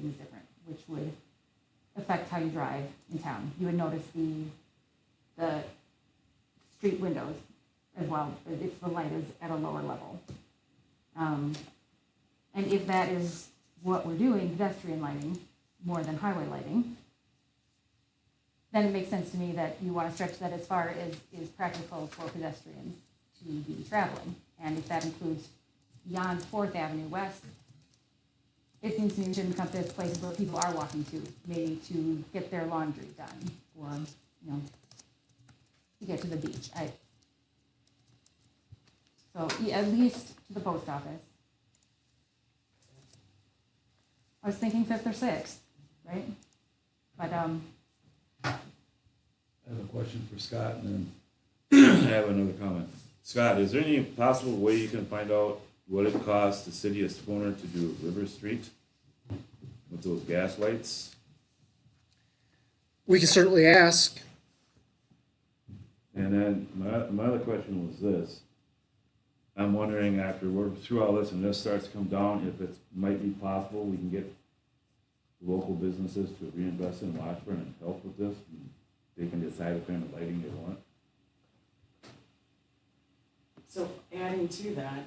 things different, which would affect how you drive in town. You would notice the street windows as well, if the light is at a lower level. And if that is what we're doing, pedestrian lighting, more than highway lighting, then it makes sense to me that you want to stretch that as far as is practical for pedestrians to be traveling. And if that includes beyond 4th Avenue West, it seems to me we should encompass places where people are walking to, maybe to get their laundry done, or, to get to the beach. So at least to the post office. I was thinking 5th or 6th, right? But I have a question for Scott, and then I have another comment. Scott, is there any possible way you can find out what it costs the city of Spooner to do River Street with those gas lights? We can certainly ask. And then my other question was this. I'm wondering, after we're through all this and this starts to come down, if it might be possible we can get local businesses to reinvest in Washburn and help with this, and they can decide what kind of lighting they want. So adding to that,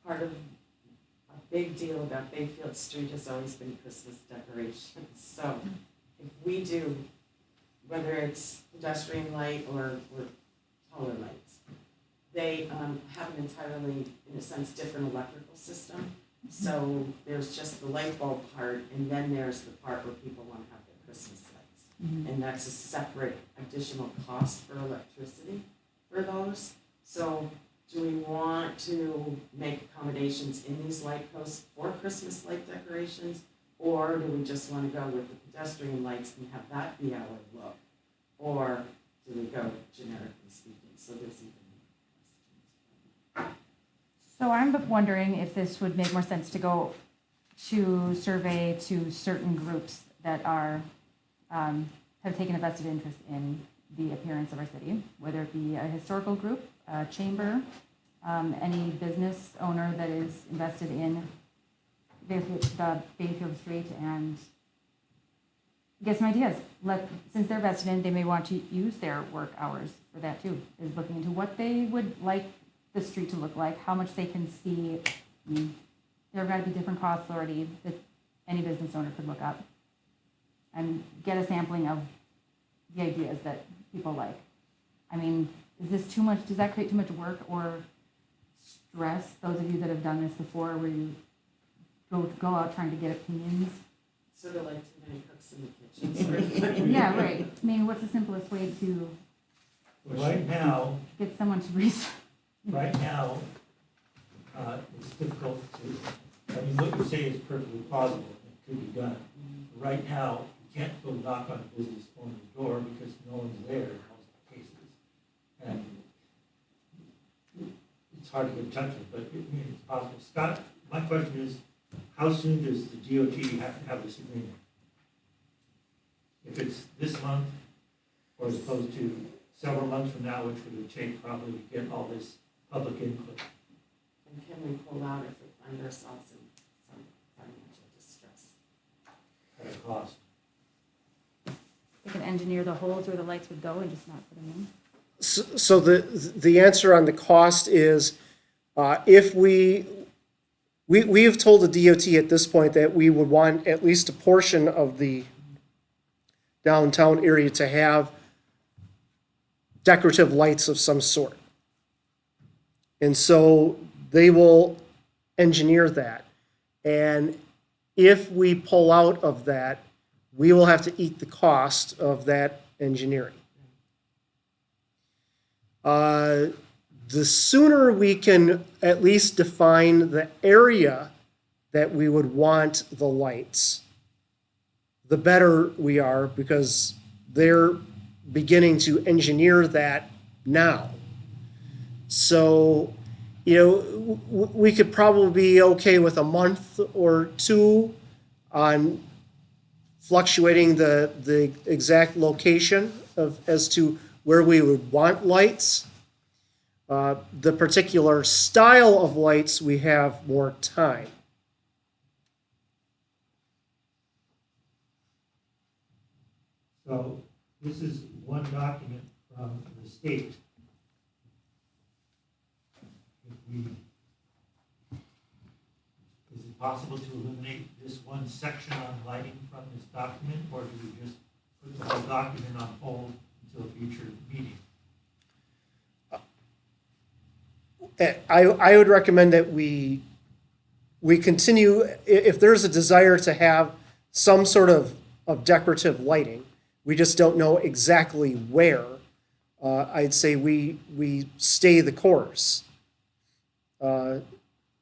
part of a big deal about Bayfield Street has always been Christmas decorations. So if we do, whether it's pedestrian light or taller lights, they have an entirely, in a sense, different electrical system. So there's just the light bulb part, and then there's the part where people want to have their Christmas lights. mm-hmm. And that's a separate additional cost for electricity for those. So do we want to make accommodations in these light posts for Christmas light decorations? Or do we just want to go with the pedestrian lights and have that be our look? Or do we go generically speaking? So there's even more questions. So I'm wondering if this would make more sense to go to survey to certain groups that are, have taken a vested interest in the appearance of our city, whether it be a historical group, a chamber, any business owner that is invested in the Bayfield Street, and get some ideas. Since they're vested in, they may want to use their work hours for that too, is looking into what they would like the street to look like, how much they can see. I mean, there have got to be different costs already that any business owner could look up and get a sampling of the ideas that people like. I mean, is this too much? Does that create too much work or stress? Those of you that have done this before, where you go out trying to get opinions. Sort of like too many cooks in the kitchen. Yeah, right. I mean, what's the simplest way to Right now, get someone to research? right now, it's difficult to, I mean, what you say is perfectly plausible, it could be done. Right now, you can't go knock on a business owner's door because no one's there in most cases. And it's hard to get in touch with, but it's possible. Scott, my question is, how soon does the DOT have to have this agreement? If it's this month, or as opposed to several months from now, which would take probably to get all this public input? And can we pull out if we find ourselves in some financial distress? At a cost. They can engineer the holes where the lights would go and just not put them in. So the answer on the cost is, if we have told the DOT at this point that we would want at least a portion of the downtown area to have decorative lights of some sort. And so they will engineer that. And if we pull out of that, we will have to eat the cost of that engineering. The sooner we can at least define the area that we would want the lights, the better we are, because they're beginning to engineer that now. So, we could probably be okay with a month or two on fluctuating the exact location as to where we would want lights. The particular style of lights, we have more time. So this is one document from the state. If we, is it possible to eliminate this one section on lighting from this document, or do we just put the whole document on hold until a future meeting? I would recommend that we continue, if there's a desire to have some sort of decorative lighting, we just don't know exactly where, I'd say we stay the course.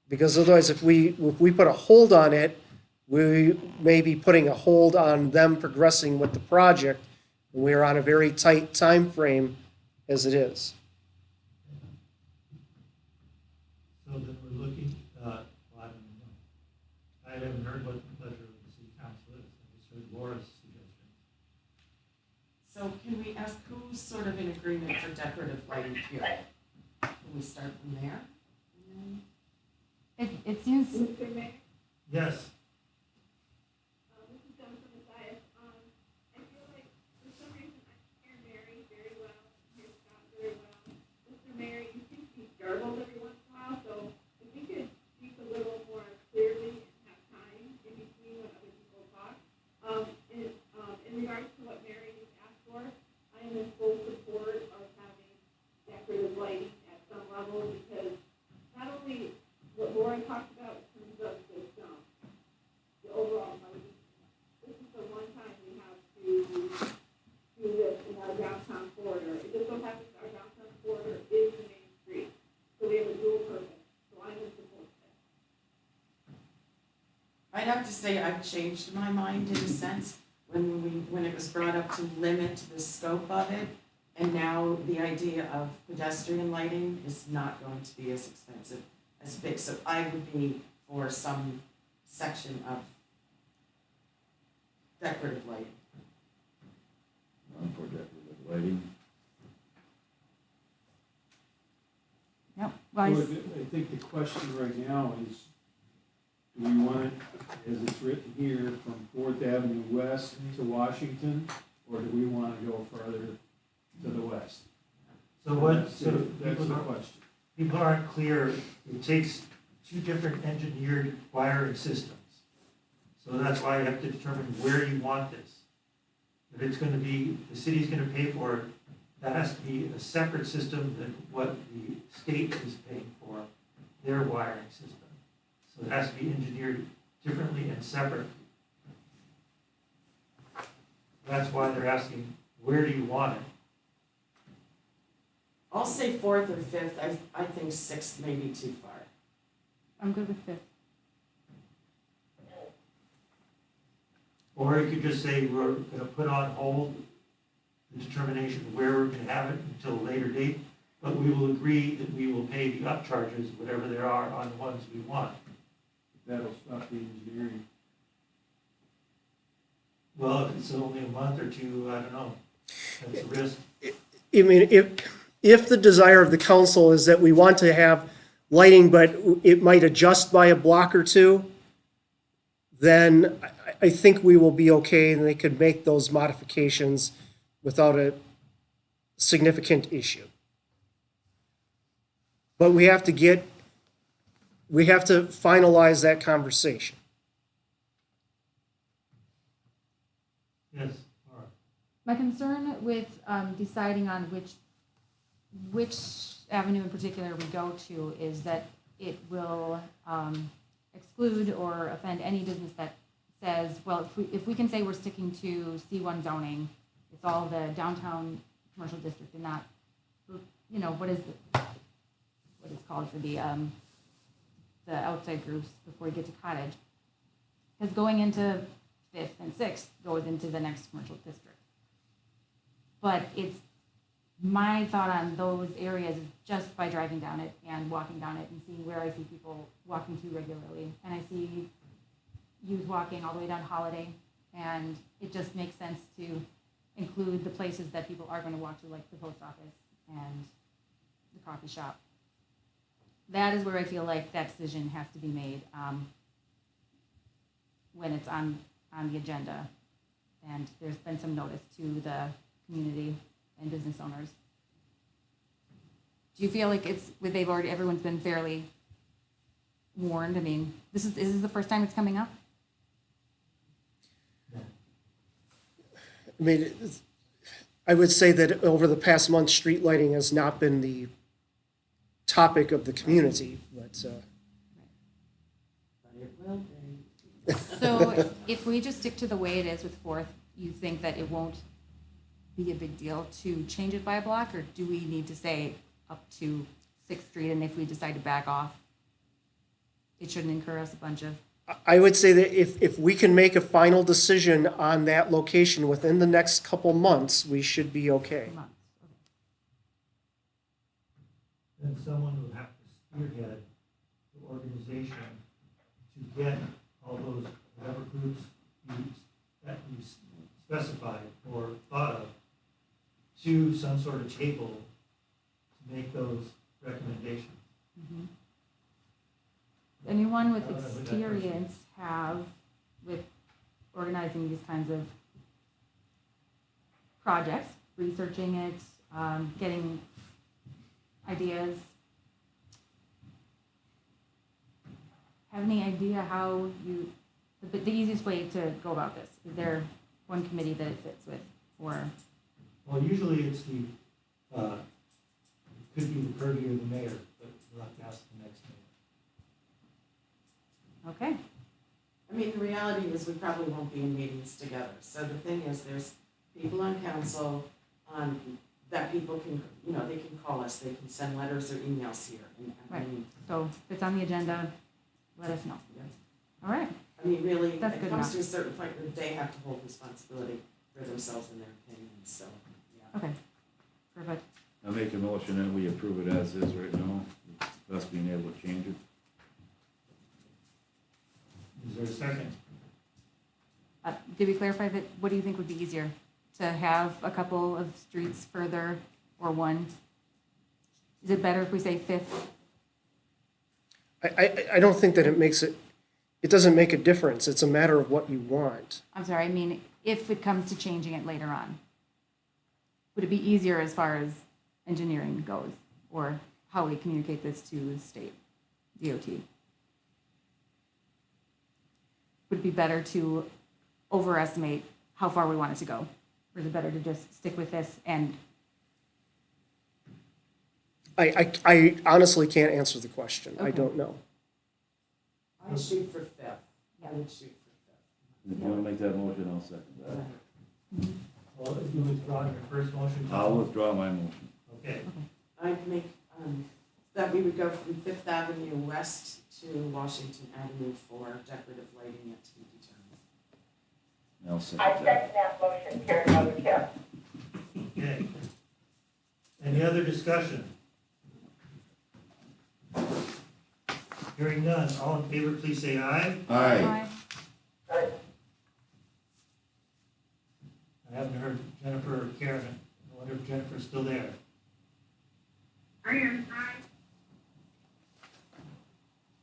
Because otherwise, if we put a hold on it, we may be putting a hold on them progressing with the project, and we're on a very tight time frame as it is. So then we're looking, well, I don't know. I haven't heard what the pleasure of the city council is. I just heard Laura's suggestion. So can we ask who's sort of in agreement for decorative lighting here? Can we start from there? It seems, Mr. Mayor, Yes, this is Jennifer Mathias. I feel like for some reason I hear Mary very well, hear Scott very well. Mr. Mayor, you seem to be garbled every once in a while, so if you could speak a little more clearly and have time in between when other people talk. In regards to what Mary just asked for, I am in full support of having decorative lighting at some level because not only what Lauren talked about in terms of the overall lighting, this is the one time we have to do this in our downtown corridor. It just so happens our downtown corridor is the main street, so we have a dual purpose, so I'm in support of that. I'd have to say I've changed my mind in a sense when it was brought up to limit the scope of it. And now the idea of pedestrian lighting is not going to be as expensive as big. So I would be for some section of decorative lighting. For decorative lighting. no, Well, well, I think the question right now is, do we want it, as it's written here, from Fourth Avenue West to Washington, or do we want to go further to the west? so what, That's so the people are- question. people aren't clear. It takes two different engineered wiring systems. So that's why you have to determine where you want this. If it's gonna be, the city's gonna pay for it, that has to be a separate system than what the state is paying for, their wiring system. So it has to be engineered differently and separately. That's why they're asking, where do you want it? I'll say fourth or fifth. I think sixth may be too far. I'm good with fifth. Or you could just say, we're gonna put on hold the determination of where we're gonna have it until a later date, but we will agree that we will pay the upcharges, whatever there are, on the ones we want. That'll stop the engineering. Well, if it's only a month or two, I don't know. That's a risk. I mean, if the desire of the council is that we want to have lighting, but it might adjust by a block or two, then I think we will be okay, and they could make those modifications without a significant issue. But we have to finalize that conversation. Yes, all right. My concern with deciding on which avenue in particular we go to is that it will exclude or offend any business that says, well, if we can say we're sticking to C1 zoning, it's all the downtown commercial district and not, you know, what is it's called for the outside groups before you get to cottage. Because going into fifth and sixth goes into the next commercial district. But it's my thought on those areas is just by driving down it and walking down it and seeing where I see people walking to regularly. And I see youth walking all the way down Holiday, and it just makes sense to include the places that people are going to walk to, like the post office and the coffee shop. That is where I feel like that decision has to be made when it's on the agenda. and there's been some notice to the community and business owners. Do you feel like everyone's been fairly warned? I mean, is this the first time it's coming up? I mean, I would say that over the past month, street lighting has not been the topic of the community, but, But it will be. So if we just stick to the way it is with Fourth, you think that it won't be a big deal to change it by a block, or do we need to say up to Sixth Street, and if we decide to back off, it shouldn't incur us a bunch of, I would say that if we can make a final decision on that location within the next couple months, we should be okay. months? Then someone would have to spearhead the organization to get all those, whatever groups that you specified or thought of, to some sort of table to make those recommendations. Mhm. Anyone with I don't know who that person is. experience have with organizing these kinds of projects, researching it, getting ideas? Have any idea how the easiest way to go about this? Is there one committee that it fits with, or? Well, usually it's it could be the purview of the mayor, but we'll have to ask the next mayor. Okay, I mean, the reality is we probably won't be in meetings together. So the thing is, there's people on council, that people can, they can call us, they can send letters or emails here. And I Right. mean, so if it's on the agenda, let us know. All right, really, That's it good comes enough. to a certain point where they have to hold responsibility for themselves and their opinions, so, yeah. okay, perfect. I make a motion that we approve it as is right now, us being able to change it. Is there a second? Did we clarify that, what do you think would be easier? To have a couple of streets further or one? Is it better if we say Fifth? I don't think that it doesn't make a difference. It's a matter of what you want. I'm sorry, I mean, if it comes to changing it later on. Would it be easier as far as engineering goes, or how we communicate this to the state DOT? Would it be better to overestimate how far we want it to go? Or is it better to just stick with this and, I honestly can't answer the question. I Okay. don't know. I shoot for fifth. I would shoot for fifth. If you wanna make that motion, I'll second that. Well, if you withdraw your first motion. I'll withdraw my motion. Okay, I'd make, that we would go from Fifth Avenue west to Washington Avenue for decorative lighting at to be determined. I'll I second that. second that motion, Karen Overkill. okay. Any other discussion? Hearing none, all in favor, please say aye. Aye. I haven't heard Jennifer or Karen. I wonder if Jennifer's still there. I am, I.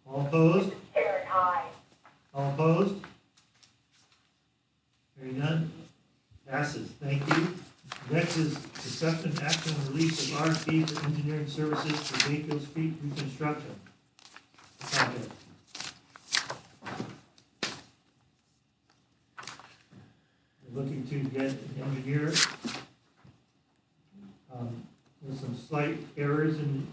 All opposed? Karen, aye. All opposed? Hearing none, passes. Thank you. Next is discussion, action, and release of RFP for engineering services for Bayfield Street reconstruction project. We're looking to get an engineer. There's some slight errors in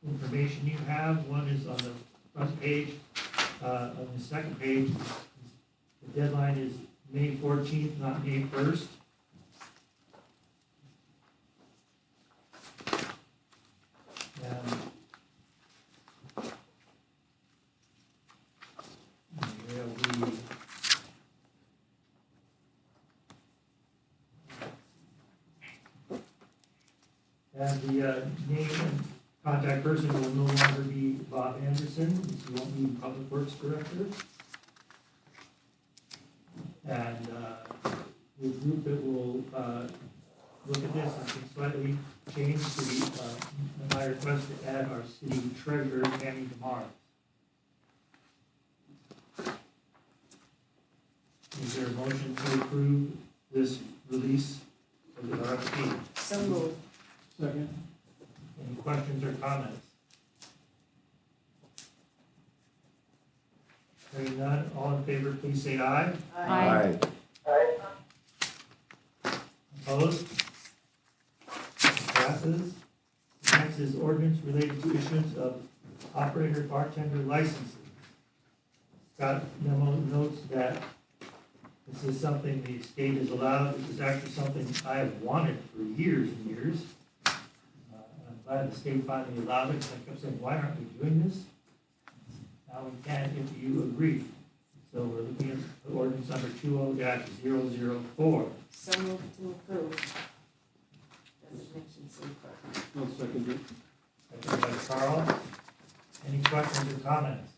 information you have. One is on the front page. On the second page, the deadline is May 14th, not May 1st. And there'll be and the name and contact person will no longer be Bob Anderson, he won't be Public Works Director. And the group that will look at this has been slightly changed to be, my request to add our city treasurer, Tammy DeMar. Is there a motion to approve this release of the RFP? So moved. Second. Any questions or comments? Hearing none, all in favor, please say aye. Aye. Opposed? Passes. Next is ordinance related to issuance of operator bartender licenses. Scott memo notes that this is something the state has allowed. This is actually something I have wanted for years and years. I'm glad the state finally allowed it. I kept saying, why aren't we doing this? Now we can if you agree. So we're looking at ordinance number 20-004. So moved to approve. Designation super. I'll second it. Seconded by Carl. Any questions or comments?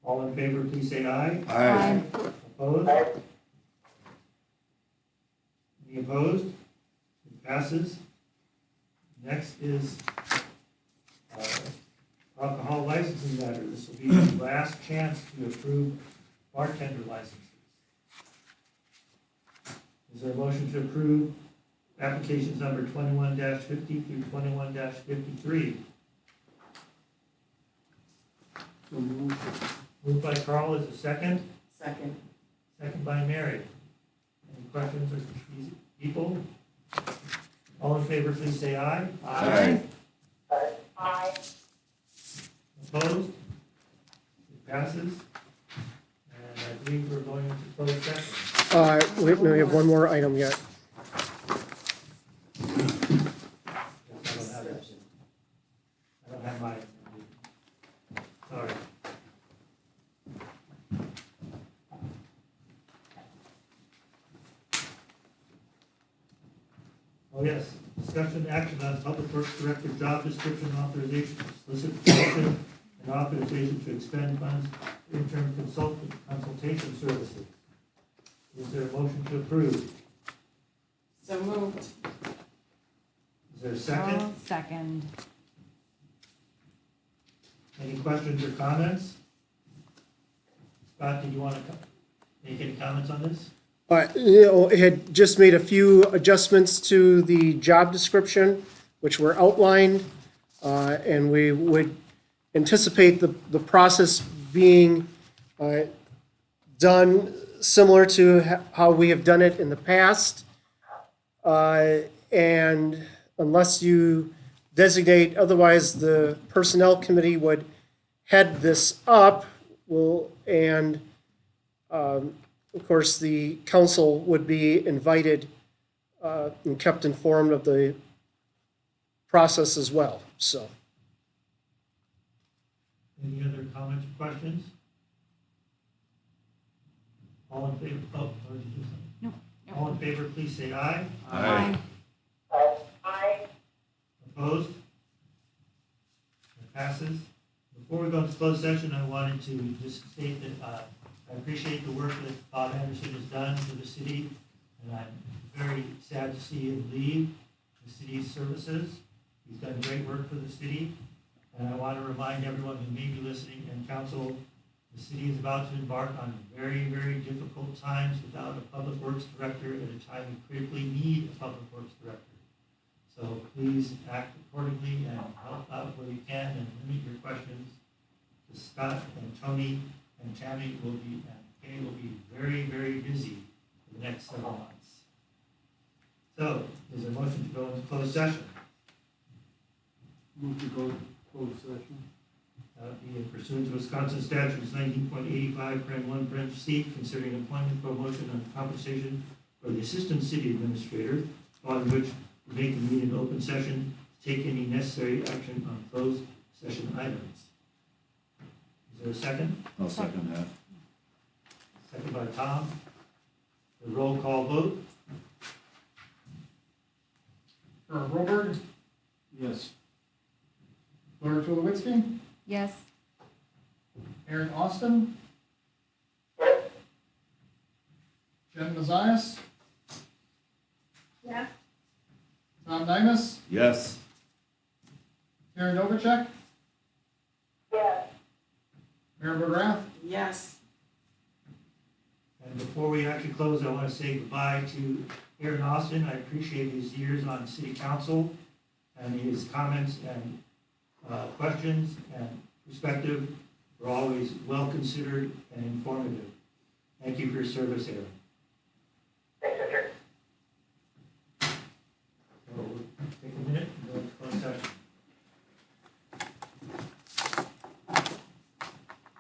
All in favor, please say aye. Aye. Opposed? Any opposed? It passes. Next is alcohol licensing matter. This will be the last chance to approve bartender licenses. Is there a motion to approve applications number 21-50 through 21-53? So moved. Moved by Carl, is a second. Second. Second by Mary. Any questions or people? All in favor, please say aye. Aye. Aye. Opposed? It passes. And I believe we're going into closed session. Wait, no, we have one more item yet. Yes, I don't have it. I don't have my, sorry. Oh, yes, discussion action on Public Works Director job description authorization, solicit motion and authorization to expend funds for interim consultation services. Is there a motion to approve? So moved. Is there a second? I'll second. Any questions or comments? Scott, did you want to make any comments on this? It had just made a few adjustments to the job description, which were outlined, and we would anticipate the process being done similar to how we have done it in the past. And unless you designate, otherwise the Personnel Committee would head this up, and of course, the council would be invited and kept informed of the process as well, so. Any other comments or questions? All in favor, or did you say? No. All in favor, please say aye. Aye. Aye. Opposed? It passes. Before we go into closed session, I wanted to just state that I appreciate the work that Bob Anderson has done for the city, and I'm very sad to see him leave the city's services. He's done great work for the city, and I want to remind everyone who may be listening and council, the city is about to embark on very, very difficult times without a public works director at a time we critically need a public works director. So please act accordingly and help out where you can and limit your questions to Scott and Tony, and Tammy will be, and Kay will be very, very busy for the next several months. So, is there a motion to go into closed session? Move to go to closed session. That would be pursuant to Wisconsin statutes 19.85, C, considering employment, promotion, and compensation for the assistant city administrator, on which we may convene an open session to take any necessary action on closed session items. Is there a second? I'll second that. Second by Tom. The roll call vote. Earl Roberg, Yes. Laura Tulowitzki, Yes. Aaron Austin, Jen Mazias, Yes. Tom Dymas, Yes. Karen Novacek, Yes. Mayor McGrath, Yes. And before we actually close, I want to say goodbye to Aaron Austin. I appreciate his years on city council and his comments and questions and perspective were always well considered and informative. Thank you for your service, Aaron.